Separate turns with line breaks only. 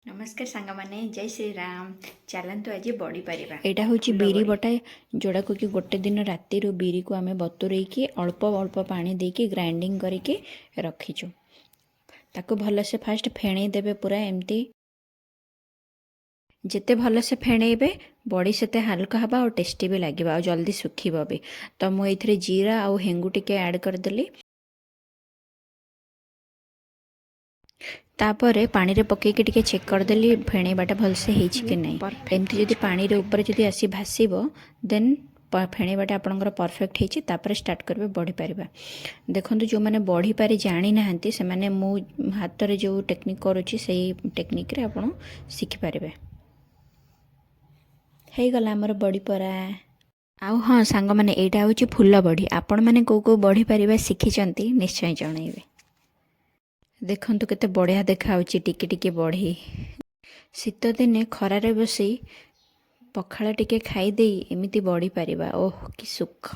नमस्कार सांग मैंने जय श्री राम। चलतु आज बड़ी पारिबा एटा होची बिरी बटा जोड़ा को कि गोटे दिन राति बिरी को आमे बतुरई की अल्प अल्प पानी देके ग्राइंडिंग करके रखीचु। ताको भल से फास्ट फेणे देबे पूरा एमती जिते भल से फेणेबे बड़ी सेते हल्का हवा और टेस्टी भी लगे और जल्दी सुखीब भी। तो मुझे जीरा और हेंगू टिके ऐड करदेली। तापर पानी रे पकेकी टिके चेक करदेली फेणेबाटा भलसे होइछि कि नहीं। एमती जदि पानी रे ऊपर जदि आसी भासीबो देन फेणेबाटा आपणकर परफेक्ट होइछि। तापर स्टार्ट करबे बढ़ी पारिबा। देखंतु जो माने बढ़ी पारि जानि नाहंती से माने मु हाथ रे जो टेक्निक करूछि सेही टेक्निक रे आपण सिखि पारिबे। हेई गला हमर बड़ी परा। आउ हाँ सांग माने एटा होछि फुल्ल बड़ी। आपण माने को बढ़ी पारिबा सिखिचंती निश्चय जणैबे। देखंतु केते बढ़िया देखाउछि टिके टिके बढ़ी। शीत दिने खरारे बसी पखाଳ टिके खाई देई एमिति बढ़ी पारिबा। ओह कि सुख।